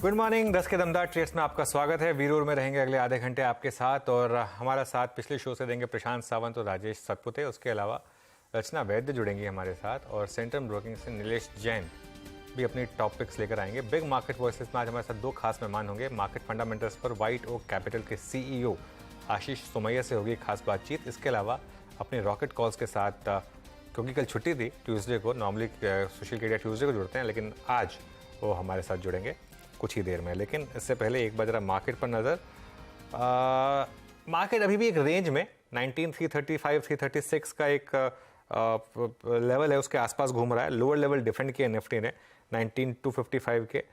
Good morning. 10 के दमदार trades में आपका स्वागत है। वीरूर में रहेंगे अगले आधे घंटे आपके साथ, और हमारा साथ पिछले शो से देंगे प्रशांत सावंत और राजेश सतपुते। उसके अलावा रचना वैद्य जुड़ेंगी हमारे साथ, और सेंट्रम ब्रोकिंग से नीलेश जैन भी अपनी टॉपिक्स लेकर आएंगे। बिग मार्केट वॉइसेस में आज हमारे साथ दो खास मेहमान होंगे। मार्केट फंडामेंटल्स पर व्हाइट ओक कैपिटल के CEO आशीष सोमैया से होगी खास बातचीत। इसके अलावा अपने रॉकेट कॉल्स के साथ, क्योंकि कल छुट्टी थी ट्यूसडे को, नॉर्मली सुशील केडिया ट्यूसडे को जुड़ते हैं, लेकिन आज वो हमारे साथ जुड़ेंगे कुछ ही देर में। लेकिन इससे पहले एक बार जरा मार्केट पर नज़र। मार्केट अभी भी एक रेंज में 19,335-336 का एक लेवल है, उसके आसपास घूम रहा है। लोअर लेवल डिफेंड किया निफ्टी ने 19,255 के।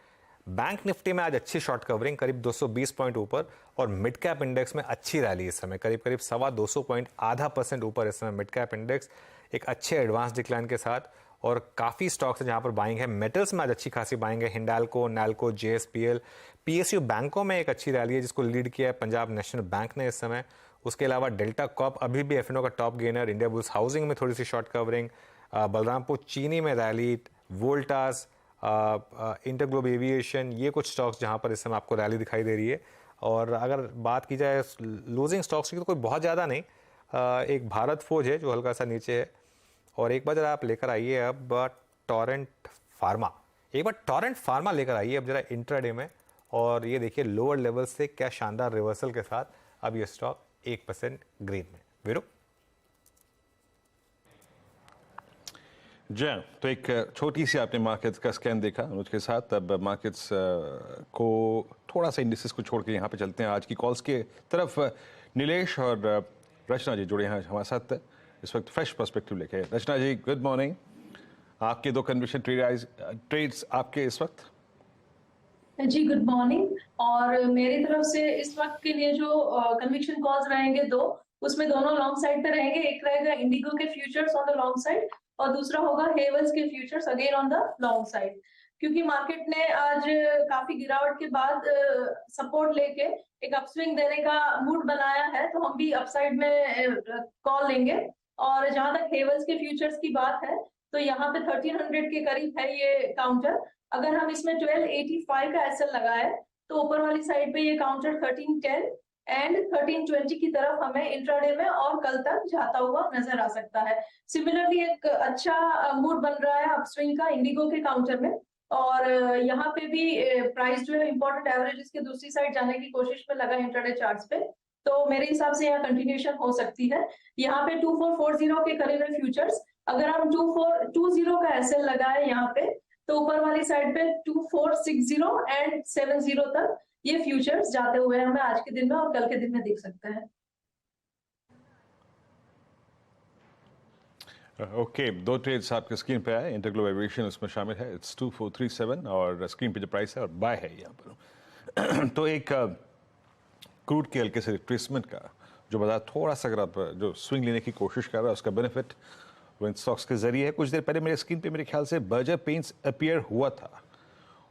बैंक निफ्टी में आज अच्छी शॉर्ट कवरिंग, करीब 220 पॉइंट ऊपर, और मिड कैप इंडेक्स में अच्छी रैली इस समय, करीब 200 पॉइंट, 0.5% ऊपर इस समय मिड कैप इंडेक्स, एक अच्छे एडवांस डिक्लाइन के साथ। और काफ़ी स्टॉक्स हैं जहाँ पर बाइंग है। मेटल्स में आज अच्छी खासी बाइंग है। हिंडाल्को, नैल्को, JSPL, PSU बैंकों में एक अच्छी रैली है जिसको लीड किया है पंजाब नेशनल बैंक ने इस समय। उसके अलावा डेल्टा कॉप अभी भी F&O का top gainer. India bulls housing में थोड़ी सी शॉर्ट कवरिंग। बलरामपुर चीनी में रैली। वोल्टास, इंटरग्लोब एविएशन, ये कुछ स्टॉक्स जहाँ पर इस समय आपको रैली दिखाई दे रही है। और अगर बात की जाए लूजिंग स्टॉक्स की तो कोई बहुत ज़्यादा नहीं। एक भारत फोर्ज है जो हल्का सा नीचे है। और एक बार जरा आप लेकर आइए अब टोरेंट फार्मा, लेकर आइए अब जरा इंट्राडे में, और ये देखिए लोअर लेवल से क्या शानदार रिवर्सल के साथ अब ये स्टॉक 1% ग्रीन में। वीरू जय, तो एक छोटी सी आपने मार्केट्स का स्कैन देखा उसके साथ। अब मार्केट्स को थोड़ा सा इंडिसेस को छोड़ के यहाँ पे चलते हैं आज की कॉल्स के तरफ। नीलेश और रचना जी जुड़े हैं हमारे साथ इस वक्त फ्रेश पर्सपेक्टिव लेके। रचना जी गुड मॉर्निंग। आपके दो कन्विक्शन ट्रेड्स आपके इस वक्त। जी गुड मॉर्निंग। और मेरी तरफ से इस वक्त के लिए जो कन्विक्शन कॉल्स रहेंगे दो, उसमें दोनों लॉन्ग साइड पे रहेंगे। एक रहेगा इंडिगो के futures on the long side, और दूसरा होगा हेवल्स के futures again on the long side. क्योंकि मार्केट ने आज काफी गिरावट के बाद सपोर्ट लेके एक अपस्विंग देने का मूड बनाया है, तो हम भी अपसाइड में कॉल लेंगे। और जहां तक हेवल्स के फ्यूचर्स की बात है, तो यहाँ पे 1300 के करीब है ये काउंटर। अगर हम इसमें 1285 का एसएल लगाए तो ऊपर वाली साइड पे ये काउंटर 1310 एंड 1320 की तरफ हमें इंट्राडे में और कल तक जाता हुआ नजर आ सकता है। सिमिलरली एक अच्छा मूड बन रहा है अपस्विंग का इंडिगो के काउंटर में, और यहाँ पे भी प्राइस जो है इंपॉर्टेंट एवरेजेस के दूसरी साइड जाने की कोशिश में लगा इंट्राडे चार्ट्स पे, तो मेरे हिसाब से यहाँ कंटिन्यूएशन हो सकती है। यहाँ पे 2440 के करीब है फ्यूचर्स। अगर हम 2420 का एसएल लगाए यहाँ पे, तो ऊपर वाली साइड पे 2460 एंड 70 तक ये फ्यूचर्स जाते हुए हमें आज के दिन में और कल के दिन में दिख सकते हैं। ओके, दो ट्रेड्स आपके स्क्रीन पे आए। इंटरग्लोब एविएशन उसमें शामिल है, इट्स 2437, और स्क्रीन पे जो प्राइस है और बाय है यहाँ पर। तो एक क्रूड के हल्के से रिट्रेसमेंट का जो बाजार थोड़ा सा, अगर आप जो स्विंग लेने की कोशिश कर रहा है, उसका बेनिफिट विन स्टॉक्स के जरिए है। कुछ देर पहले मेरे स्क्रीन पे मेरे ख्याल से बर्जर पेंट्स अपीयर हुआ था,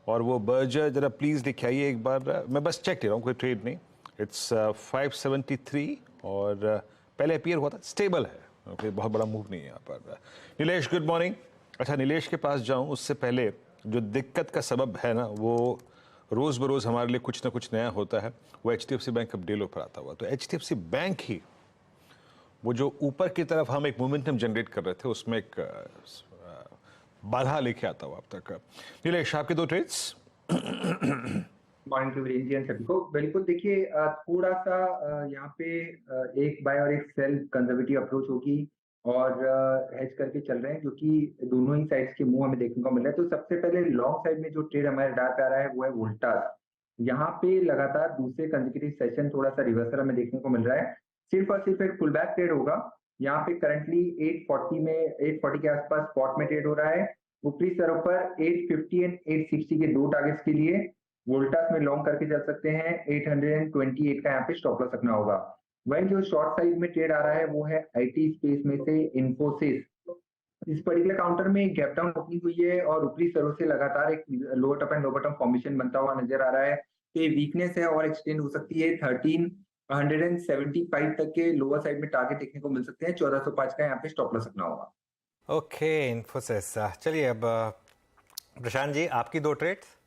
और वो बर्जर जरा प्लीज दिखाइए एक बार। मैं बस चेक दे रहा हूँ, कोई ट्रेड नहीं। इट्स 573, और पहले अपीयर हुआ था, स्टेबल है। ओके, बहुत बड़ा मूव नहीं है यहाँ पर। Nilesh good morning. अच्छा, नीलेश के पास जाऊँ उससे पहले जो दिक्कत का सबब है ना, वो रोज़ बरोज़ हमारे लिए कुछ ना कुछ नया होता है। वो HDFC बैंक अब डेलो पर आता हुआ, तो HDFC बैंक ही वो जो ऊपर की तरफ हम एक मोमेंटम जनरेट कर रहे थे, उसमें एक बाधा लेके आता हुआ अब तक। नीलेश, आपके दो ट्रेड्स। मॉर्निंग टू इंडियन सभी को। बिल्कुल देखिए, थोड़ा सा यहाँ पे एक बाय और एक सेल कंजर्वेटिव अप्रोच होगी, और हेज करके चल रहे हैं, क्योंकि दोनों ही साइड्स के मुंह हमें देखने को मिल रहा है। तो सबसे पहले लॉन्ग साइड में जो ट्रेड हमारे रडार पे आ रहा है वो है वोल्टास। यहाँ पे लगातार दूसरे कंसेक्यूटिव सेशन थोड़ा सा रिवर्सल हमें देखने को मिल रहा है। सिर्फ और सिर्फ एक पुल बैक ट्रेड होगा। यहाँ पे करंटली 840 के आसपास स्पॉट में ट्रेड हो रहा है। ऊपरी स्तरों पर 850 एंड 860 के दो टारगेट्स के लिए वोल्टास में लॉन्ग करके चल सकते हैं। 828 का यहाँ पे स्टॉप लॉस रखना होगा। वहीं जो शॉर्ट साइड में ट्रेड आ रहा है वो है आईटी स्पेस में से इन्फोसिस। इस पर्टिकुलर काउंटर में एक गैप डाउन ओपनिंग हुई है, और ऊपरी स्तरों से लगातार एक lower top and lower bottom formation बनता हुआ नजर आ रहा है। तो ये वीकनेस है और एक्सटेंड हो सकती है। 1375 तक के लोअर साइड में टारगेट देखने को मिल सकते हैं। 1405 का यहाँ पे स्टॉप लॉस रखना होगा। ओके, इन्फोसिस। चलिए अब प्रशांत जी, आपकी दो ट्रेड्स।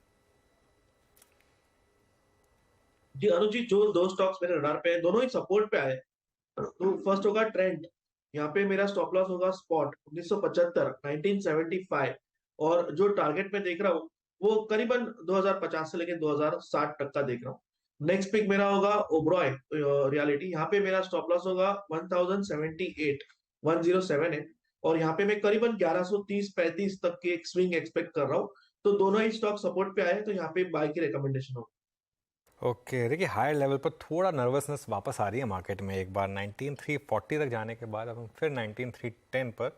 जी अनुज जी, जो दो स्टॉक्स मेरे रडार पे हैं दोनों ही सपोर्ट पे आए। तो फर्स्ट होगा ट्रेंड, यहाँ पे मेरा स्टॉप लॉस होगा स्पॉट 1975 1975, और जो टारगेट में देख रहा हूँ वो करीबन 2050 से लेकर 2060 तक का देख रहा हूँ। नेक्स्ट पिक मेरा होगा ओब्रॉय रियलिटी, यहाँ पे मेरा स्टॉप लॉस होगा 1078 107 है, और यहाँ पे मैं करीबन 1130-35 तक की एक स्विंग एक्सपेक्ट कर रहा हूँ। तो दोनों ही स्टॉक सपोर्ट पे आए, तो यहाँ पे बाय की रिकमेंडेशन होगा। ओके, देखिए हायर लेवल पर थोड़ा नर्वसनेस वापस आ रही है मार्केट में, एक बार 19340 तक जाने के बाद अब हम फिर 19310 पर,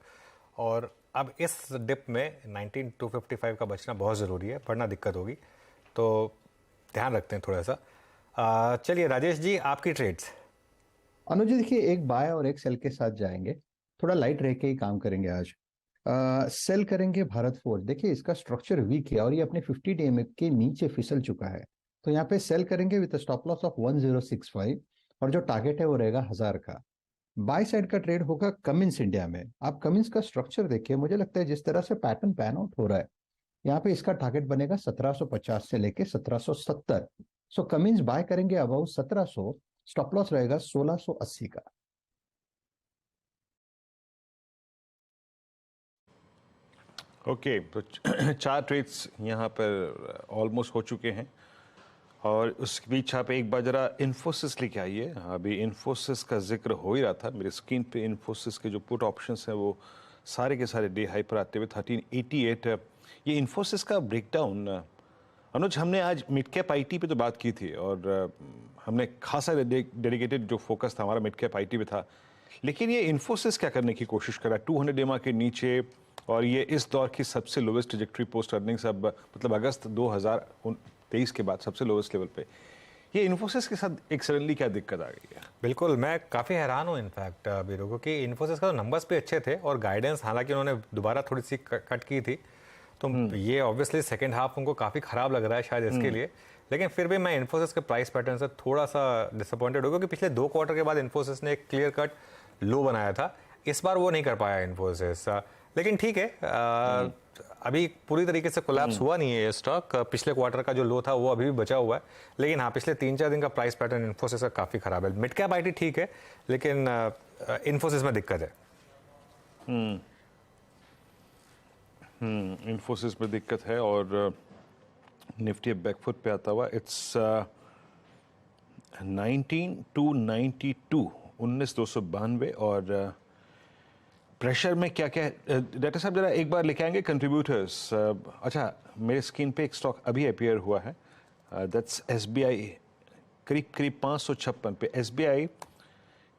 और अब इस डिप में 19255 का बचना बहुत ज़रूरी है, वरना दिक्कत होगी, तो ध्यान रखते हैं थोड़ा सा। चलिए राजेश जी, आपकी ट्रेड्स। अनुज जी देखिए, एक बाय और एक सेल के साथ जाएंगे, थोड़ा लाइट रह के ही काम करेंगे आज। सेल करेंगे भारत फोर्ज, देखिए इसका स्ट्रक्चर वीक है और ये अपने 50 डीएमए के नीचे फिसल चुका है, तो यहाँ पे सेल करेंगे विद स्टॉप लॉस ऑफ 1065 और जो टारगेट है वो रहेगा 1000 का। बाय साइड का ट्रेड होगा कमिंस इंडिया में। आप कमिंस का स्ट्रक्चर देखिए, मुझे लगता है जिस तरह से पैटर्न पैन आउट हो रहा है, यहाँ पे इसका टारगेट बनेगा 1750 से लेके 1770। सो कमिंस बाय करेंगे अबाउ 1700, स्टॉप लॉस रहेगा 1680 का। ओके, तो 4 ट्रेड्स यहाँ पर ऑलमोस्ट हो चुके हैं, और उसके बीच आप एक बार जरा इन्फोसिस लेके आइए। अभी इन्फोसिस का जिक्र हो ही रहा था, मेरे स्क्रीन पे इन्फोसिस के जो पुट ऑप्शंस हैं वो सारे के सारे डे हाई पर आते हुए 1388। ये इन्फोसिस का ब्रेकडाउन अनुज, हमने आज मिड कैप आईटी पे तो बात की थी, और हमने खासा डेडिकेटेड जो फोकस था हमारा मिड कैप आईटी पे था, लेकिन ये इन्फोसिस क्या करने की कोशिश कर रहा है 200 EMA के नीचे, और ये इस दौर की सबसे लोवेस्ट ट्रैजेक्टरी पोस्ट अर्निंग्स, अब मतलब अगस्त 2023 के बाद सबसे लोवेस्ट लेवल पे। ये इन्फोसिस के साथ एक सडनली क्या दिक्कत आ गई है? बिल्कुल, मैं काफ़ी हैरान हूँ इनफैक्ट बीरो को, कि इन्फोसिस का तो नंबर्स भी अच्छे थे और गाइडेंस हालांकि उन्होंने दोबारा थोड़ी सी कट की थी, तो ये ऑब्वियसली सेकंड हाफ उनको काफ़ी ख़राब लग रहा है शायद इसके लिए, लेकिन फिर भी मैं इन्फोसिस के प्राइस पैटर्न से थोड़ा सा डिसअपॉइंटेड हूँ, क्योंकि पिछले 2 क्वार्टर के बाद इन्फोसिस ने एक क्लियर कट लो बनाया था, इस बार वो नहीं कर पाया इन्फोसिस। लेकिन ठीक है, अभी पूरी तरीके से कोलैप्स हुआ नहीं है ये स्टॉक, पिछले क्वार्टर का जो लो था वो अभी भी बचा हुआ है, लेकिन हाँ पिछले 3-4 दिन का प्राइस पैटर्न इन्फोसिस का काफ़ी ख़राब है। मिड कैप आईटी ठीक है, लेकिन इन्फोसिस में दिक्कत है। इन्फोसिस में दिक्कत है, और निफ्टी बैकफुट पे आता हुआ, इट्स 19292 19292, और प्रेशर में क्या क्या है डायरेक्टर साहब, जरा एक बार लेके आएंगे कंट्रीब्यूटर्स। अच्छा, मेरे स्क्रीन पे एक स्टॉक अभी अपीयर हुआ है, दैट्स एसबीआई, करीब 556 पे। एसबीआई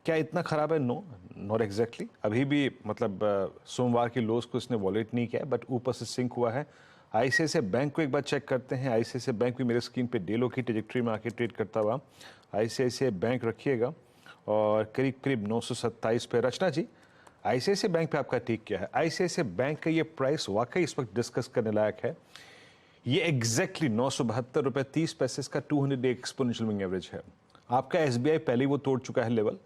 क्या इतना ख़राब है? No, not exactly. अभी भी मतलब सोमवार की लोज को इसने वॉलेट नहीं किया है, बट ऊपर से सिंक हुआ है। आईसीआईसीआई बैंक को एक बार चेक करते हैं। आईसीआईसीआई बैंक भी मेरे स्क्रीन पे डे लो की ट्रेजेक्ट्री में आके ट्रेड करता हुआ। आईसीआईसीआई बैंक रखिएगा, और करीब 927 पे। रचना जी, आईसीआईसीआई बैंक पे आपका टेक क्या है? आईसीआईसीआई बैंक का ये प्राइस वाकई इस वक्त डिस्कस करने लायक है। ये एग्जैक्टली 972 रुपये 30 पैसे का 200 डे एक्सपोनेंशियल मूविंग एवरेज है। आपका एसबीआई पहले ही वो तोड़ चुका है लेवल,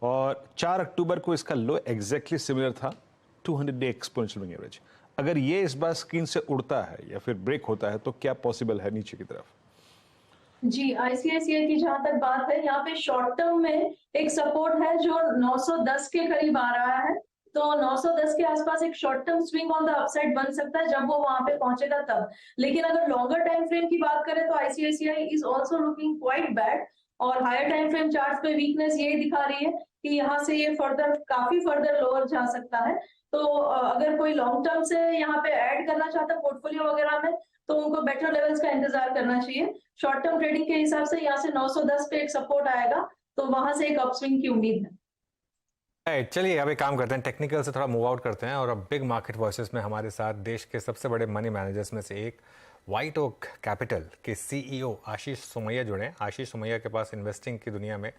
और 4 अक्टूबर को इसका लो एग्जैक्टली सिमिलर था 200 डे एक्सपोनेंशियल मूविंग एवरेज। अगर ये इस बार स्क्रीन से उड़ता है या फिर ब्रेक होता है तो क्या पॉसिबल है नीचे की तरफ? जी, आईसीआईसीआई की जहां तक बात है, यहाँ पे शॉर्ट टर्म में एक सपोर्ट है जो 910 के करीब आ रहा है, तो 910 के आसपास एक short term swing on the upside बन सकता है जब वो वहां पे पहुंचेगा तब। लेकिन अगर लॉन्गर टाइम फ्रेम की बात करें तो ICICI is also looking quite bad, और हायर टाइम फ्रेम चार्ट पे वीकनेस ये दिखा रही है कि यहाँ से ये काफी फर्दर लोअर जा सकता है। तो अगर कोई लॉन्ग टर्म से यहाँ पे ऐड करना चाहता है पोर्टफोलियो वगैरह में, तो उनको बेटर लेवल्स का इंतजार करना चाहिए। शॉर्ट टर्म ट्रेडिंग के हिसाब से यहाँ से 910 पे एक सपोर्ट आएगा, तो वहां से एक अपस्विंग की उम्मीद है। चलिए अब एक काम करते हैं, टेक्निकल से थोड़ा मूव आउट करते हैं, और अब बिग मार्केट वॉइसेस में हमारे साथ देश के सबसे बड़े मनी मैनेजर्स में से एक व्हाइट ओक कैपिटल के सीईओ आशीष सोमैया जुड़े हैं। आशीष सोमैया के पास इन्वेस्टिंग की दुनिया में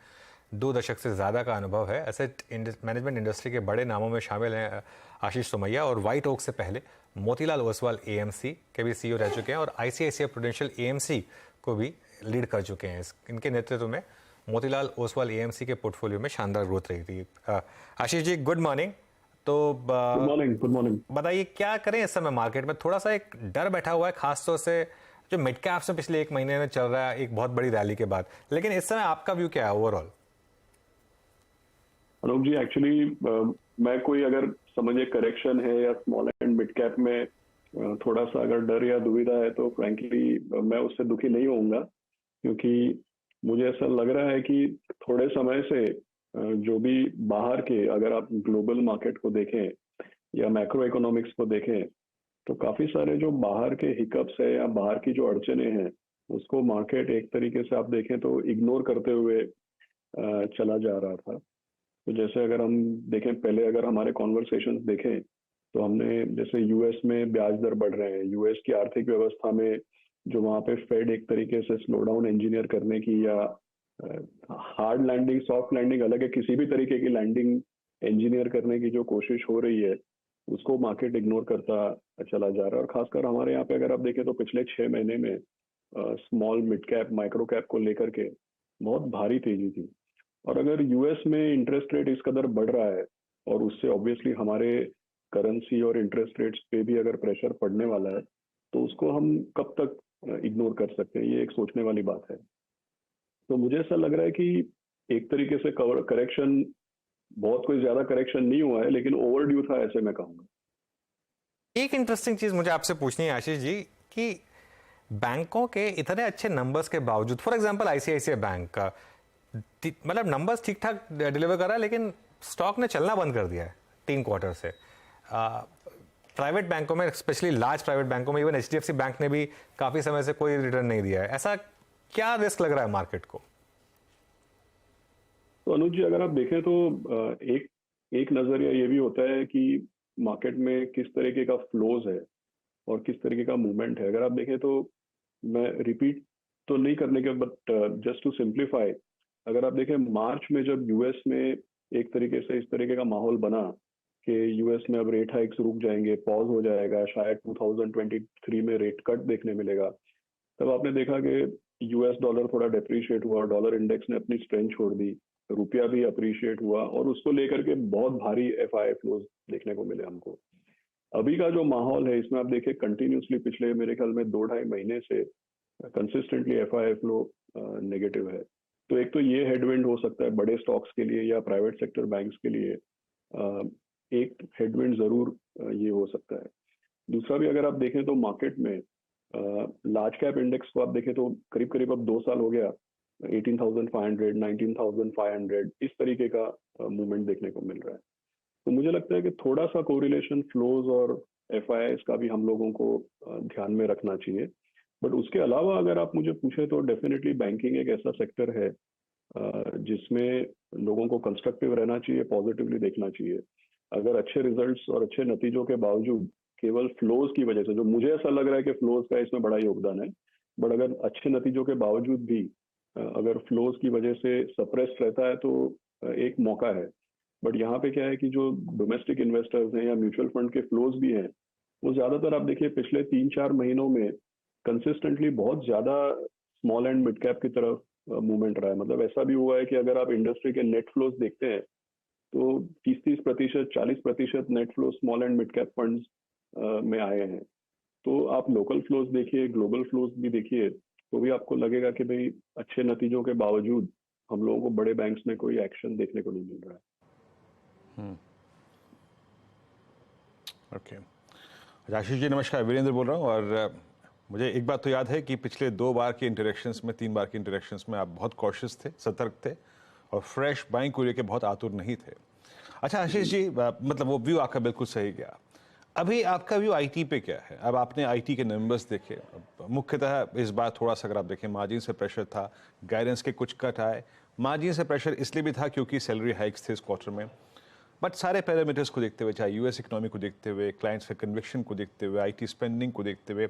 2 दशक से ज़्यादा का अनुभव है। एसेट मैनेजमेंट इंडस्ट्री के बड़े नामों में शामिल हैं आशीष सोमैया, और व्हाइट ओक से पहले मोतीलाल ओसवाल एएमसी के भी सीईओ रह चुके हैं, और आईसीआईसीआई प्रूडेंशियल एएमसी को भी लीड कर चुके हैं। इनके नेतृत्व में मोतीलाल ओसवाल एएमसी के पोर्टफोलियो में शानदार ग्रोथ रही थी। Ashish ji, good morning. तो गुड मॉर्निंग। बताइए क्या करें इस समय मार्केट में? थोड़ा सा एक डर बैठा हुआ है, खासतौर से जो मिड कैप्स में पिछले एक महीने में चल रहा है एक बहुत बड़ी रैली के बाद, लेकिन इस समय आपका व्यू क्या है ओवरऑल? अनूप जी, एक्चुअली मैं कोई अगर समझे करेक्शन है या स्मॉल एंड मिड कैप में थोड़ा सा अगर डर या दुविधा है तो फ्रैंकली मैं उससे दुखी नहीं होऊंगा, क्योंकि मुझे ऐसा लग रहा है कि थोड़े समय से जो भी बाहर के, अगर आप ग्लोबल मार्केट को देखें या मैक्रो इकोनॉमिक्स को देखें, तो काफी सारे जो बाहर के हिकअप्स है या बाहर की जो अड़चने हैं उसको मार्केट एक तरीके से आप देखें तो इग्नोर करते हुए चला जा रहा था। तो जैसे अगर हम देखें, पहले अगर हमारे कॉन्वर्सेशंस देखें तो हमने जैसे यूएस में ब्याज दर बढ़ रहे हैं, यूएस की आर्थिक व्यवस्था में जो वहाँ पे फेड एक तरीके से स्लो डाउन इंजीनियर करने की या हार्ड लैंडिंग सॉफ्ट लैंडिंग अलग है, किसी भी तरीके की लैंडिंग इंजीनियर करने की जो कोशिश हो रही है उसको मार्केट इग्नोर करता चला जा रहा है। और खासकर हमारे यहाँ पे अगर आप देखें तो पिछले 6 महीने में small mid cap micro cap को लेकर के बहुत भारी तेजी थी। और अगर यूएस में इंटरेस्ट रेट इस कदर बढ़ रहा है और उससे ऑब्वियसली हमारे करेंसी और इंटरेस्ट रेट्स पे भी अगर प्रेशर पड़ने वाला है तो उसको हम कब तक इग्नोर कर सकते हैं, ये एक सोचने वाली बात है। तो मुझे ऐसा लग रहा है कि एक तरीके से करेक्शन, बहुत कोई ज्यादा करेक्शन नहीं हुआ है लेकिन ओवर ड्यू था, ऐसे मैं कहूँगा। एक इंटरेस्टिंग चीज मुझे आपसे पूछनी है आशीष जी कि बैंकों के इतने अच्छे नंबर्स के बावजूद, फॉर एग्जांपल आईसीआईसीआई बैंक का मतलब नंबर्स ठीक ठाक डिलीवर कर रहा है लेकिन स्टॉक ने चलना बंद कर दिया है 3 क्वार्टर से। प्राइवेट बैंकों में, स्पेशली लार्ज प्राइवेट बैंकों में, इवन एचडीएफसी बैंक ने भी काफी समय से कोई रिटर्न नहीं दिया है। ऐसा क्या रिस्क लग रहा है मार्केट को? तो अनुज जी, अगर आप देखें तो एक नजरिया ये भी होता है कि मार्केट में किस तरीके का फ्लोज है और किस तरीके का मूवमेंट है। अगर आप देखें तो मैं रिपीट तो नहीं करने के, बट जस्ट टू सिंप्लीफाई, अगर आप देखें मार्च में जब यूएस में एक तरीके से इस तरीके का माहौल बना कि यूएस में अब रेट हाइक्स रुक जाएंगे, पॉज हो जाएगा, शायद 2023 में रेट कट देखने मिलेगा, तब आपने देखा कि यूएस डॉलर थोड़ा डेप्रीशिएट हुआ, डॉलर इंडेक्स ने अपनी स्ट्रेंथ छोड़ दी, रुपया भी अप्रिशिएट हुआ और उसको लेकर के बहुत भारी एफआई फ्लोज देखने को मिले हमको। अभी का जो माहौल है इसमें आप देखिए कंटिन्यूसली पिछले मेरे ख्याल में 2-2.5 महीने से कंसिस्टेंटली एफआई फ्लो नेगेटिव है। तो एक तो ये हेडविंड हो सकता है बड़े स्टॉक्स के लिए या प्राइवेट सेक्टर बैंक्स के लिए, एक हेडविंड जरूर ये हो सकता है। दूसरा भी अगर आप देखें तो मार्केट में लार्ज कैप इंडेक्स को आप देखें तो करीब करीब अब 2 साल हो गया 18,500, 19,500 इस तरीके का मूवमेंट देखने को मिल रहा है। तो मुझे लगता है कि थोड़ा सा कोरिलेशन फ्लोज और एफआईआईस का भी हम लोगों को ध्यान में रखना चाहिए। बट उसके अलावा अगर आप मुझे पूछे तो डेफिनेटली बैंकिंग एक ऐसा सेक्टर है जिसमें लोगों को कंस्ट्रक्टिव रहना चाहिए, पॉजिटिवली देखना चाहिए। अगर अच्छे रिजल्ट्स और अच्छे नतीजों के बावजूद केवल फ्लोज की वजह से, जो मुझे ऐसा लग रहा है कि फ्लोज का इसमें बड़ा योगदान है, बट अगर अच्छे नतीजों के बावजूद भी अगर फ्लोज की वजह से सप्रेस्ड रहता है तो एक मौका है। बट यहाँ पे क्या है कि जो डोमेस्टिक इन्वेस्टर्स हैं या म्यूचुअल फंड के फ्लोज भी हैं, वो ज्यादातर आप देखिए पिछले 3-4 महीनों में कंसिस्टेंटली बहुत ज्यादा स्मॉल एंड मिड कैप की तरफ मूवमेंट रहा है। मतलब ऐसा भी हुआ है कि अगर आप इंडस्ट्री के नेट फ्लोज देखते हैं तो 30-30%, 40% net flow small and mid cap funds में आए हैं। तो आप लोकल फ्लोज देखिए, ग्लोबल फ्लोज भी देखिए, तो भी आपको लगेगा कि भाई अच्छे नतीजों के बावजूद हम लोगों को बड़े बैंक्स में कोई एक्शन देखने को नहीं मिल रहा है। ओके, आशीष जी नमस्कार, वीरेंद्र बोल रहा हूँ। और मुझे एक बात तो याद है कि पिछले 2 बार के इंटरेक्शंस में, 3 बार के इंटरेक्शंस में आप बहुत कॉशियस थे, सतर्क थे और फ्रेश बाइंग को लेकर बहुत आतुर नहीं थे। अच्छा आशीष जी, मतलब वो व्यू आपका बिल्कुल सही गया। अभी आपका व्यू आईटी पे क्या है? अब आपने आईटी के नंबर्स देखे, मुख्यतः इस बार थोड़ा सा अगर आप देखें मार्जिन से प्रेशर था, गाइडेंस के कुछ कट आए। मार्जिन से प्रेशर इसलिए भी था क्योंकि सैलरी हाइक्स थे इस क्वार्टर में, बट सारे पैरामीटर्स को देखते हुए, चाहे यूएस इकोनॉमी को देखते हुए, क्लाइंट्स के कन्विक्शन को देखते हुए, आईटी स्पेंडिंग को देखते हुए,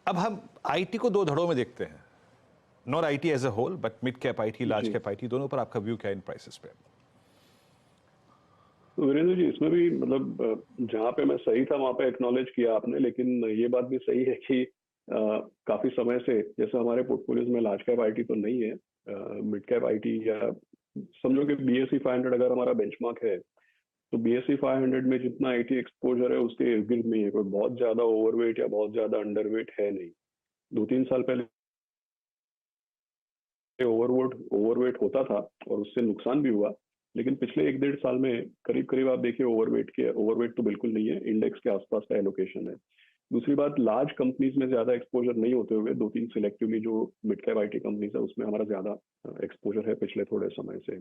अब हम आईटी को 2 धड़ों में देखते हैं, not IT as a whole but mid cap IT, large cap IT, दोनों पर आपका व्यू क्या है इन प्राइसेस पे? तो वीरेंद्र जी, इसमें भी मतलब जहाँ पे मैं सही था वहाँ पे एक्नॉलेज किया आपने, लेकिन ये बात भी सही है कि काफी समय से जैसे हमारे पोर्टफोलियोज में लार्ज कैप आईटी तो नहीं है, मिड कैप आईटी या समझो कि बीएसई 500 अगर हमारा बेंचमार्क है तो बीएसई 500 में जितना आईटी एक्सपोजर है उसके इर्द गिर्द में है, कोई बहुत ज्यादा ओवरवेट या बहुत ज्यादा अंडरवेट है नहीं। 2-3 साल पहले ओवरवेट होता था और उससे नुकसान भी हुआ, लेकिन पिछले 1-1.5 साल में करीब आप देखिए ओवरवेट तो बिल्कुल नहीं है, इंडेक्स के आसपास का एलोकेशन है। दूसरी बात, लार्ज कंपनीज में ज्यादा एक्सपोजर नहीं होते हुए 2-3 सिलेक्टिवली जो मिड कैप आईटी कंपनीज है उसमें हमारा ज्यादा एक्सपोजर है पिछले थोड़े समय से।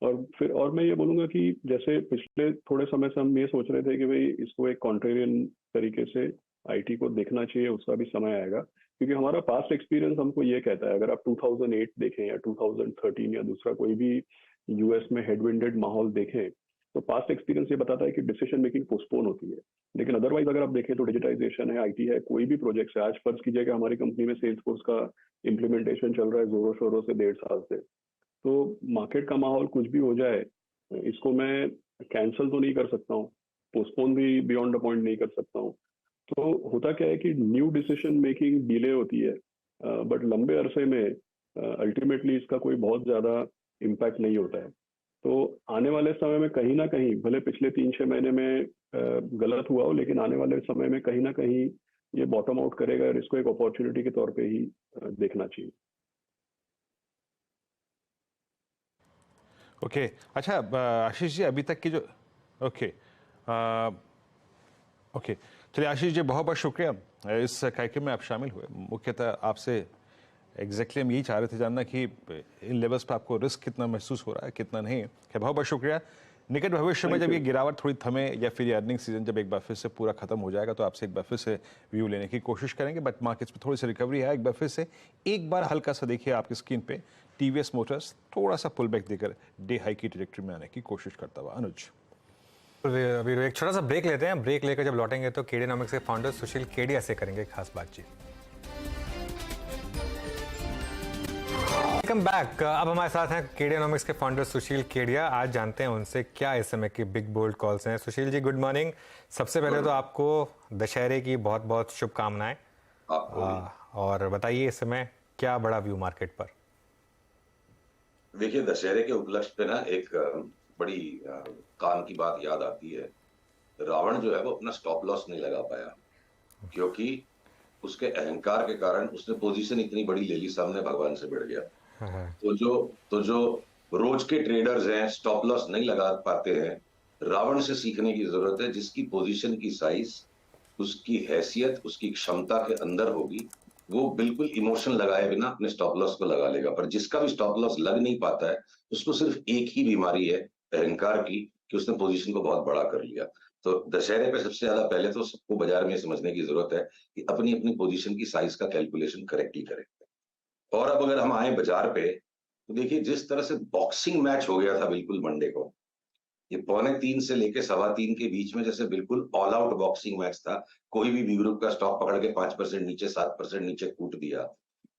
और मैं ये बोलूंगा कि जैसे पिछले थोड़े समय से हम ये सोच रहे थे कि भाई इसको एक कॉन्ट्रेरियन तरीके से आईटी को देखना चाहिए, उसका भी समय आएगा, क्योंकि हमारा पास्ट एक्सपीरियंस हमको ये कहता है, अगर आप 2008 देखें या 2013 या दूसरा कोई भी यूएस में हेडविंडेड माहौल देखें, तो पास्ट एक्सपीरियंस ये बताता है कि डिसीजन मेकिंग पोस्टपोन होती है। लेकिन अदरवाइज अगर आप देखें तो डिजिटाइजेशन है, आईटी है, कोई भी प्रोजेक्ट है, आज फर्ज कीजिए कि हमारी कंपनी में सेल्स फोर्स का इम्प्लीमेंटेशन चल रहा है जोरों शोरों से 1.5 साल से, तो मार्केट का माहौल कुछ भी हो जाए, इसको मैं कैंसिल तो नहीं कर सकता हूँ, पोस्टपोन भी बियॉन्ड द पॉइंट नहीं कर सकता हूँ। तो होता क्या है कि न्यू डिसीजन मेकिंग डिले होती है, बट लंबे अरसे में अल्टीमेटली इसका कोई बहुत ज्यादा इम्पैक्ट नहीं होता है। तो आने वाले समय में कहीं ना कहीं, भले पिछले 3-6 महीने में गलत हुआ हो, लेकिन आने वाले समय में कहीं ना कहीं ये बॉटम आउट करेगा और इसको एक अपॉर्चुनिटी के तौर पे ही देखना चाहिए। ओके अच्छा, आशीष जी अभी तक की जो ओके चलिए आशीष जी, बहुत बहुत शुक्रिया इस कार्यक्रम में आप शामिल हुए। मुख्यतः आपसे एग्जैक्टली हम यही चाह रहे थे जानना कि इन लेवल्स पर आपको रिस्क कितना महसूस हो रहा है, कितना नहीं। खैर बहुत बहुत शुक्रिया। निकट भविष्य में जब ये गिरावट थोड़ी थमे या फिर ये अर्निंग सीजन जब एक बार फिर से पूरा खत्म हो जाएगा तो आपसे एक बार फिर से व्यू लेने की कोशिश करेंगे। बट मार्केट्स में थोड़ी सी रिकवरी है, एक बार फिर से एक बार हल्का सा देखिए आपकी स्क्रीन पे टीवीएस मोटर्स थोड़ा सा पुल बैक देकर डे हाई की ट्रैजेक्टरी में आने की कोशिश करता हुआ। अनुज, अभी एक छोटा सा ब्रेक लेते हैं। ब्रेक लेकर जब लौटेंगे तो केडियानॉमिक्स के फाउंडर सुशील केडिया से करेंगे खास बातचीत। Welcome back. अब हमारे साथ हैं केडियानॉमिक्स के फाउंडर सुशील केडिया। आज जानते हैं उनसे क्या इस समय की बिग बोल्ड कॉल्स हैं। Sushil ji good morning. सबसे पहले तो आपको दशहरे की बहुत बहुत शुभकामनाएं, और बताइए इस समय क्या बड़ा व्यू मार्केट पर। देखिए, दशहरे के उपलक्ष्य पे ना एक बड़ी काम की बात याद आती है। रावण जो है वो अपना स्टॉप लॉस नहीं लगा पाया, क्योंकि उसके अहंकार के कारण उसने पोजीशन इतनी बड़ी ले ली, सामने भगवान से भिड़ गया। तो जो रोज के ट्रेडर्स हैं स्टॉप लॉस नहीं लगा पाते हैं, रावण से सीखने की जरूरत है। जिसकी पोजीशन की साइज, उसकी हैसियत, उसकी क्षमता के अंदर होगी, वो बिल्कुल इमोशन लगाए बिना अपने स्टॉप लॉस को लगा लेगा। पर जिसका भी स्टॉप लॉस लग नहीं पाता है, उसको सिर्फ एक ही बीमारी है अहंकार की, कि उसने पोजीशन को बहुत बड़ा कर लिया। तो दशहरे पे सबसे ज्यादा पहले तो सबको बाजार में समझने की जरूरत है कि अपनी अपनी पोजीशन की साइज का कैलकुलेशन करेक्टली करें। और अब अगर हम आए बाजार पे, तो देखिए जिस तरह से बॉक्सिंग मैच हो गया था बिल्कुल मंडे को, ये 2:45 से लेके 3:15 के बीच में जैसे बिल्कुल ऑल आउट बॉक्सिंग मैच था। कोई भी बी ग्रुप का स्टॉक पकड़ के 5% नीचे, 7% नीचे कूट दिया।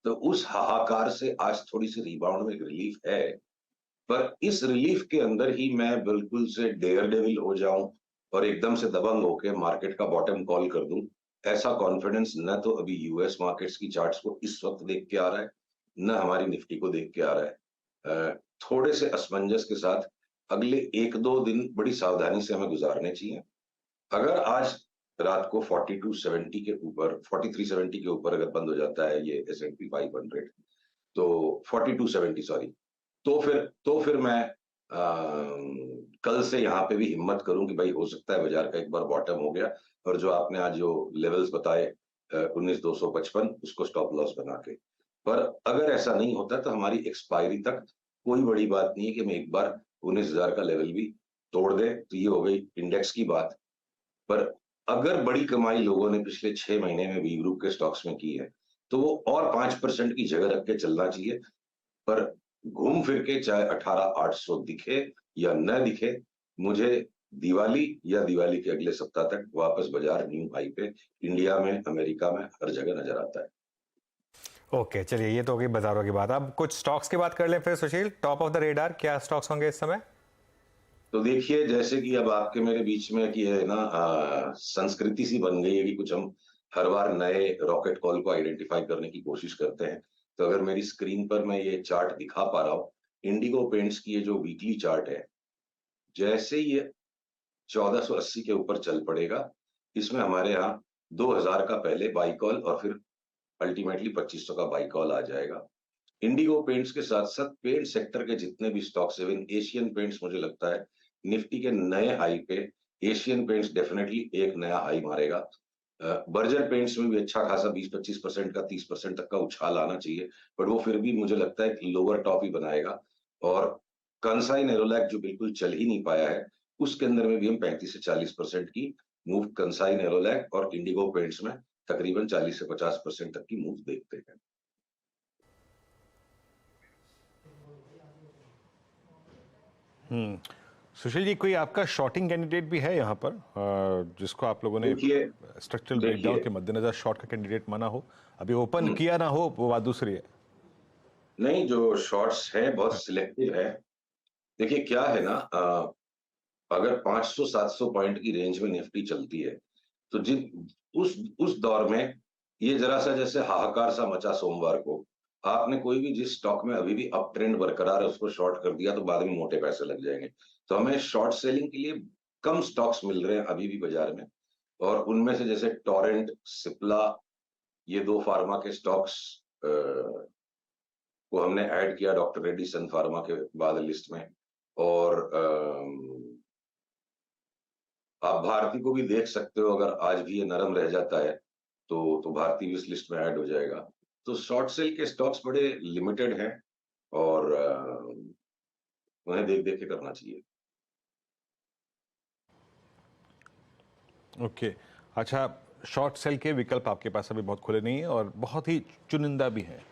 तो उस हाहाकार से आज थोड़ी सी रिबाउंड में एक रिलीफ है, पर इस रिलीफ के अंदर ही मैं बिल्कुल से डेयर डेविल हो जाऊं और एकदम से दबंग होके मार्केट का बॉटम कॉल कर दूं, ऐसा कॉन्फिडेंस न तो अभी यूएस मार्केट्स की चार्ट्स को इस वक्त देख के आ रहा है, न हमारी निफ्टी को देख के आ रहा है। थोड़े से असमंजस के साथ अगले 1-2 दिन बड़ी सावधानी से हमें गुजारने चाहिए। अगर आज रात को 4270 के ऊपर, 4370 के ऊपर अगर बंद हो जाता है ये S&P 500, तो 4270 सॉरी, तो फिर मैं कल से यहाँ पे भी हिम्मत करूं कि भाई हो सकता है बाजार का एक बार बॉटम हो गया, और जो आपने आज जो लेवल्स बताए 19,255 उसको स्टॉप लॉस बना के। पर अगर ऐसा नहीं होता तो हमारी एक्सपायरी तक कोई बड़ी बात नहीं है कि हम एक बार 19,000 का लेवल भी तोड़ दे, तो ये हो गई इंडेक्स की बात। पर अगर बड़ी कमाई लोगों ने पिछले 6 महीने में बी ग्रुप के स्टॉक्स में की है, तो वो और 5% की जगह रख के चलना चाहिए। पर घूम फिर के चाहे 18,800 दिखे या न दिखे, मुझे दिवाली या दिवाली के अगले सप्ताह तक वापस बाजार न्यू हाई पे इंडिया में, अमेरिका में, हर जगह नजर आता है। ओके चलिए, ये तो होगी बाजारों की बात। अब कुछ स्टॉक्स की बात कर लें फिर सुशील। टॉप ऑफ द रेडार क्या स्टॉक्स होंगे इस समय? तो देखिए, जैसे कि अब आपके मेरे बीच में कि है ना संस्कृति सी बन गई है कि कुछ हम हर बार नए रॉकेट कॉल को आइडेंटिफाई करने की कोशिश करते हैं। तो अगर मेरी स्क्रीन पर मैं ये चार्ट दिखा पा रहा हूँ, इंडिगो पेंट्स की ये जो वीकली चार्ट है, जैसे ये 1480 के ऊपर चल पड़ेगा, इसमें हमारे यहाँ 2000 का पहले बाई कॉल और फिर अल्टीमेटली 2500 का बाई कॉल आ जाएगा। इंडिगो पेंट्स के साथ साथ पेंट सेक्टर के जितने भी स्टॉक्स है, इवन एशियन पेंट्स मुझे लगता है निफ्टी के नए हाई पे एशियन पेंट्स डेफिनेटली एक नया हाई मारेगा। बर्जर पेंट्स में भी अच्छा खासा 20-25% का 30% तक का उछाल आना चाहिए, बट वो फिर भी मुझे लगता है कि लोअर टॉप ही बनाएगा। और कंसाई नेरोलैक जो बिल्कुल चल ही नहीं पाया है, उसके अंदर में भी हम 35 से 40% की मूव कंसाई नेरोलैक और इंडिगो पेंट्स में तकरीबन 40 से 50% तक की मूव देखते हैं। सुशील जी, कोई आपका शॉर्टिंग कैंडिडेट भी है यहाँ पर जिसको आप लोगों ने देखिए स्ट्रक्चरल ब्रेकडाउन के मद्देनजर शॉर्ट का कैंडिडेट माना हो? अभी ओपन किया ना हो वो बात दूसरी है। नहीं, जो शॉर्ट्स हैं बहुत सिलेक्टिव है। देखिए क्या है ना, अगर 500-700 पॉइंट की रेंज में निफ्टी चलती है तो जिन उस दौर में ये जरा सा जैसे हाहाकार सा मचा सोमवार को, आपने कोई भी जिस स्टॉक में अभी भी अप ट्रेंड बरकरार है उसको शॉर्ट कर दिया तो बाद में मोटे पैसे लग जाएंगे। तो हमें शॉर्ट सेलिंग के लिए कम स्टॉक्स मिल रहे हैं अभी भी बाजार में, और उनमें से जैसे टोरेंट, सिप्ला, ये 2 फार्मा के स्टॉक्स को हमने ऐड किया डॉक्टर रेड्डी सन फार्मा के बाद लिस्ट में। और आप भारती को भी देख सकते हो, अगर आज भी ये नरम रह जाता है तो भारती भी इस लिस्ट में ऐड हो जाएगा। तो शॉर्ट सेल के स्टॉक्स बड़े लिमिटेड हैं और उन्हें देख देख के करना चाहिए। ओके, अच्छा, शॉर्ट सेल के विकल्प आपके पास अभी बहुत खुले नहीं है और बहुत ही चुनिंदा भी हैं।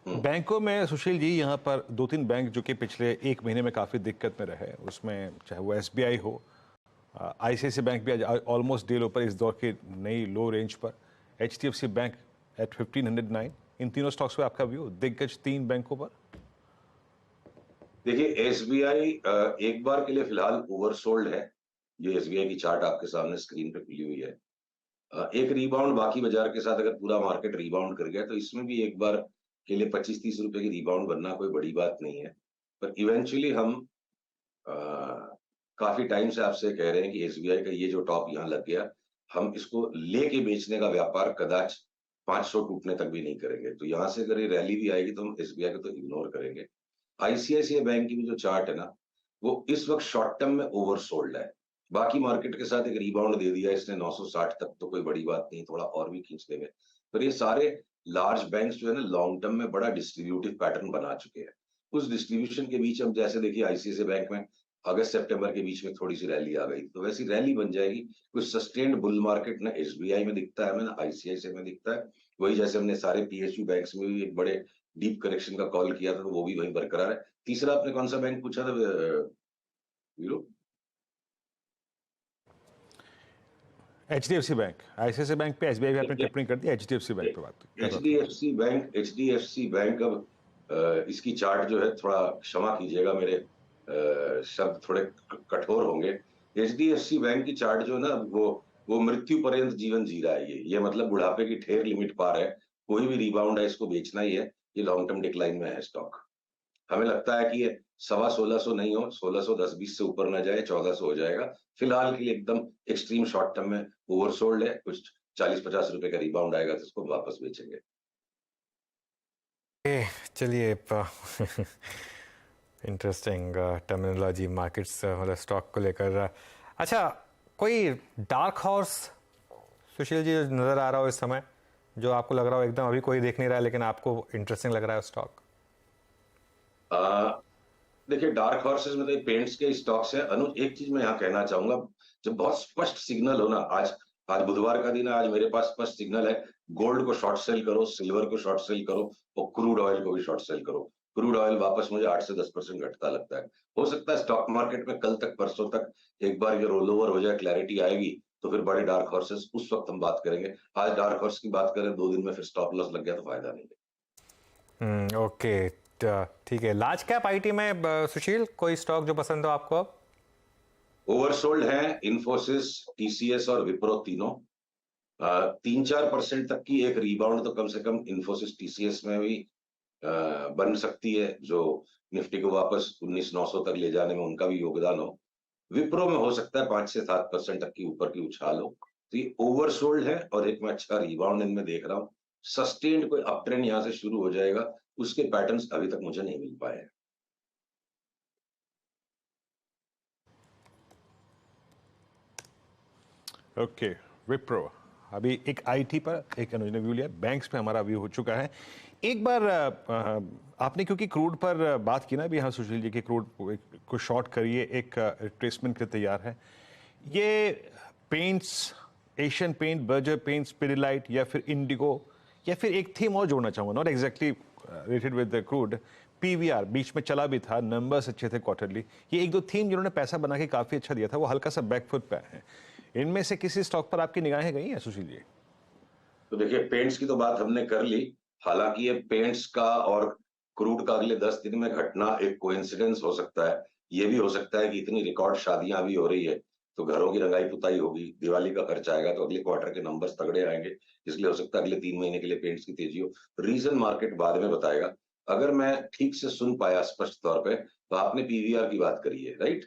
बैंकों में सुशील जी यहाँ पर 2-3 बैंक जो कि पिछले 1 महीने में काफ़ी दिक्कत में रहे, उसमें चाहे वो SBI हो, ICICI बैंक भी आज ऑलमोस्ट डे लो पर इस दौर की नई लो रेंज पर, HDFC बैंक एट 1509, इन तीनों स्टॉक्स पे आपका व्यू, दिग्गज 3 बैंकों पर? देखिए SBI एक बार के लिए फिलहाल ओवरसोल्ड है। जो SBI की चार्ट आपके सामने स्क्रीन पे खुली हुई है, एक रिबाउंड बाकी बाजार के साथ अगर पूरा मार्केट रिबाउंड कर गया तो इसमें भी एक बार के लिए 25-30 रुपए की रिबाउंड बनना कोई बड़ी बात नहीं है। पर इवेंचुअली हम काफी टाइम से आपसे कह रहे हैं कि SBI का ये जो टॉप यहाँ लग गया, हम इसको लेके बेचने का व्यापार कदाच 500 टूटने तक भी नहीं करेंगे। तो यहाँ से अगर ये रैली भी आएगी तो हम SBI को तो इग्नोर करेंगे। ICICI बैंक की भी जो चार्ट है ना, वो इस वक्त शॉर्ट टर्म में ओवरसोल्ड है। बाकी मार्केट के साथ एक रिबाउंड दे दिया इसने 960 तक, तो कोई बड़ी बात नहीं, थोड़ा और भी खींच देंगे। पर ये सारे लार्ज बैंक्स जो है ना, लॉन्ग टर्म में बड़ा डिस्ट्रीब्यूटिव पैटर्न बना चुके हैं। उस डिस्ट्रीब्यूशन के बीच हम जैसे देखिए ICICI बैंक में अगस्त सितंबर के बीच में थोड़ी सी रैली आ गई, तो वैसी रैली बन जाएगी। कुछ सस्टेन्ड बुल मार्केट ना SBI में दिखता है हमें, ना ICICI में दिखता है। वही जैसे हमने सारे PSU बैंक्स में भी एक बड़े डीप करेक्शन का कॉल किया था, तो वो भी वहीं बरकरार है। तीसरा आपने कौन सा बैंक पूछा था वीरो? HDFC बैंक, ICICI बैंक पे SBI भी आपने टिप्पणी कर दी, HDFC बैंक पे बात। HDFC बैंक अब इसकी चार्ट जो है, थोड़ा क्षमा कीजिएगा मेरे शब्द थोड़े कठोर होंगे। HDFC बैंक की चार्ट जो है ना, वो मृत्यु पर्यंत जीवन जी रहा है। ये मतलब बुढ़ापे की ठेर लिमिट पार है, कोई भी रिबाउंड है इसको बेचना ही है। ये लॉन्ग टर्म डिक्लाइन में है स्टॉक। हमें लगता है कि ये 1650 नहीं हो, 1610-20 से ऊपर ना जाए, 1400 हो जाएगा। फिलहाल के लिए एकदम एक्सट्रीम शॉर्ट टर्म में ओवरसोल्ड है। कुछ 40-50 रुपए का रिबाउंड आएगा तो इसको वापस बेचेंगे। चलिए, इंटरेस्टिंग टर्मिनोलॉजी मार्केट्स मतलब स्टॉक को लेकर। अच्छा, कोई डार्क हॉर्स सुशील जी नजर आ रहा हो इस समय, जो आपको लग रहा हो एकदम अभी कोई देख नहीं रहा है लेकिन आपको इंटरेस्टिंग लग रहा है स्टॉक? देखिए, डार्क हॉर्सेस में तो पेंट्स के स्टॉक्स है। अनुज, एक चीज मैं यहाँ कहना चाहूंगा, जब बहुत स्पष्ट सिग्नल हो ना, आज बुधवार का दिन है, आज मेरे पास स्पष्ट सिग्नल है, गोल्ड को शॉर्ट सेल करो, सिल्वर को शॉर्ट सेल करो और क्रूड ऑयल को भी शॉर्ट सेल करो। क्रूड ऑयल वापस मुझे 8 से 10% घटता लगता है। हो सकता है स्टॉक मार्केट में कल तक, परसों तक एक बार ये रोल ओवर हो जाए, क्लैरिटी आएगी तो फिर बड़े डार्क हॉर्सेस उस वक्त हम बात करेंगे। आज डार्क हॉर्स की बात करें 2 दिन में फिर स्टॉप लॉस लग गया तो फायदा नहीं है। ओके, ठीक है। लार्ज कैप IT में सुशील कोई स्टॉक जो पसंद हो आपको? अब ओवरसोल्ड है इन्फोसिस, TCS और विप्रो तीनों। 3-4% तक की एक रिबाउंड तो कम से कम इन्फोसिस TCS में भी बन सकती है, जो निफ्टी को वापस 19,900 तक ले जाने में उनका भी योगदान हो। विप्रो में हो सकता है 5 से 7% तक की ऊपर की उछाल हो। तो ये ओवरसोल्ड है और एक मैं अच्छा रिबाउंड इनमें देख रहा हूँ। सस्टेन्ड कोई अप ट्रेंड यहाँ से शुरू हो जाएगा, उसके पैटर्न्स अभी तक मुझे नहीं मिल पाए हैं। ओके, विप्रो अभी एक आईटी पर एक अनुज ने व्यू लिया, बैंक्स पे हमारा व्यू हो चुका है। एक बार आपने क्योंकि क्रूड पर बात की ना अभी, हाँ सुशील जी, कि क्रूड को शॉर्ट करिए, एक रिट्रेसमेंट के तैयार है। ये paints, Asian paint, Berger paints, Pidilite या फिर इंडिगो, या फिर एक थीम और जोड़ना चाहूँगा, not exactly related with the crude, PVR बीच में चला भी था, नंबर्स अच्छे थे क्वार्टरली, ये एक दो थीम जिन्होंने पैसा बना के काफ़ी अच्छा दिया था, वो हल्का सा बैकफुट पे है। इनमें से किसी स्टॉक पर आपकी निगाहें गई हैं सुशील जी? तो देखिए, पेंट्स की तो बात हमने कर ली, हालांकि ये पेंट्स का और क्रूड का अगले 10 दिन में घटना एक कोइंसिडेंस हो सकता है। ये भी हो सकता है कि इतनी रिकॉर्ड शादियां भी हो रही है तो घरों की रंगाई पुताई होगी, दिवाली का खर्च आएगा तो अगले क्वार्टर के नंबर्स तगड़े आएंगे, इसलिए हो सकता है अगले 3 महीने के लिए पेंट्स की तेजी हो। रीजन मार्केट बाद में बताएगा। अगर मैं ठीक से सुन पाया स्पष्ट तौर पे, तो आपने पीवीआर की बात करी है, राइट?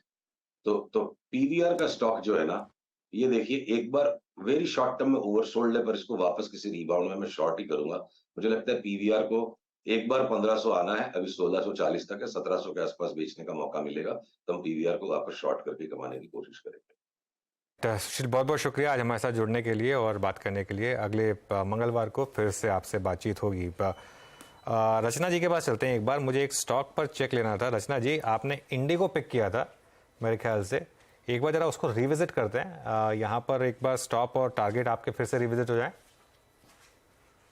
तो पीवीआर का स्टॉक जो है ना, ये देखिए, एक बार वेरी शॉर्ट टर्म में ओवरसोल्ड है, पर इसको वापस किसी रिबाउंड में मैं शॉर्ट ही करूंगा। मुझे लगता है पीवीआर को एक बार 1500 आना है, अभी 1640 तक है, 1700 के आसपास बेचने का मौका मिलेगा, तो हम पीवीआर को वापस शॉर्ट करके कमाने की कोशिश करेंगे। सुशील, बहुत बहुत शुक्रिया आज हमारे साथ जुड़ने के लिए और बात करने के लिए। अगले मंगलवार को फिर से आपसे बातचीत होगी। रचना जी के पास चलते हैं। एक बार मुझे एक स्टॉक पर चेक लेना था। रचना जी, आपने इंडिगो पिक किया था मेरे ख्याल से, एक बार जरा उसको रिविजिट करते हैं। यहाँ पर एक बार स्टॉप और टारगेट आपके फिर से रिविजिट हो जाए।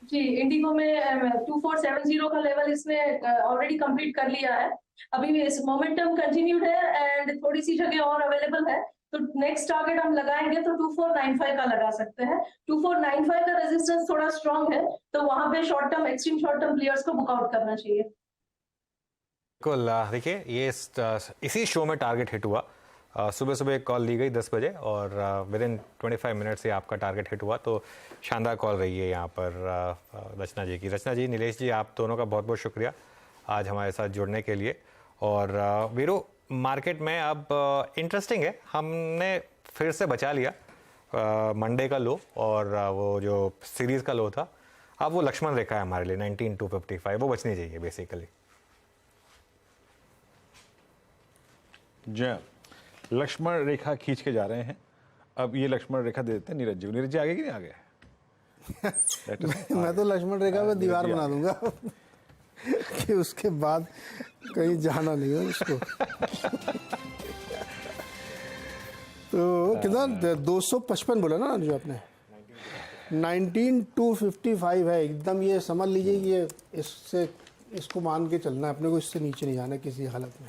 जी, इंडिगो में 2470 का लेवल इसने ऑलरेडी कंप्लीट कर लिया है। अभी भी इस मोमेंटम कंटिन्यूड है एंड थोड़ी सी जगह और अवेलेबल है, तो नेक्स्ट टारगेट हम लगाएंगे तो 2495 का लगा सकते हैं। 2495 का रेजिस्टेंस थोड़ा स्ट्रांग है, तो वहां पे short term, extreme short term players को बुकआउट करना चाहिए। बिल्कुल, देखिए ये इसी शो में टारगेट हिट हुआ। सुबह सुबह एक कॉल ली गई 10 बजे और विद इन 25 मिनट से आपका टारगेट हिट हुआ, तो शानदार कॉल रही है यहाँ पर रचना जी की। रचना जी, नीलेश जी, आप दोनों का बहुत बहुत शुक्रिया आज हमारे साथ जुड़ने के लिए। और वीरू, मार्केट में अब इंटरेस्टिंग है, हमने फिर से बचा लिया मंडे का लो और वो जो सीरीज़ का लो था, अब वो लक्ष्मण रेखा है हमारे लिए 19255, वो बचनी चाहिए बेसिकली। जी, लक्ष्मण रेखा खींच के जा रहे हैं। अब ये लक्ष्मण रेखा दे देते हैं नीरज जी। नीरज जी आगे कि नहीं आगे? मैं तो लक्ष्मण रेखा पे दीवार बना दूंगा कि उसके बाद कहीं जाना नहीं हो इसको। तो कितना 255 बोला ना जो आपने, 19255 है एकदम। ये समझ लीजिए कि ये इससे इसको मान के चलना है अपने को, इससे नीचे नहीं जाना किसी हालत में,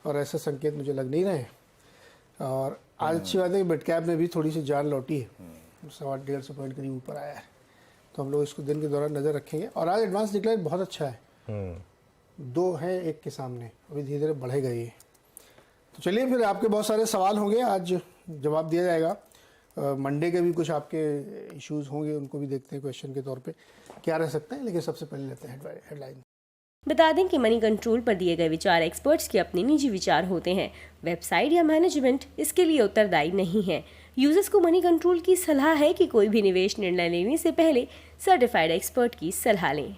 और ऐसे संकेत मुझे लग नहीं रहे। और आज अच्छी बात है कि मिड कैप में भी थोड़ी सी जान लौटी है, 150 पॉइंट करीब ऊपर आया है, तो हम लोग इसको दिन के दौरान नज़र रखेंगे। और आज एडवांस डिक्लेयर बहुत अच्छा है, 2 है 1 के सामने, अभी धीरे धीरे बढ़ेगा ये। तो चलिए, फिर आपके बहुत सारे सवाल होंगे, आज जवाब दिया जाएगा। मंडे के भी कुछ आपके इश्यूज़ होंगे, उनको भी देखते हैं क्वेश्चन के तौर पे क्या रह सकते हैं। लेकिन सबसे पहले लेते हैं हेडलाइन। बता दें कि मनी कंट्रोल पर दिए गए विचार एक्सपर्ट्स के अपने निजी विचार होते हैं। वेबसाइट या मैनेजमेंट इसके लिए उत्तरदायी नहीं है। यूजर्स को मनी कंट्रोल की सलाह है कि कोई भी निवेश निर्णय लेने से पहले सर्टिफाइड एक्सपर्ट की सलाह लें।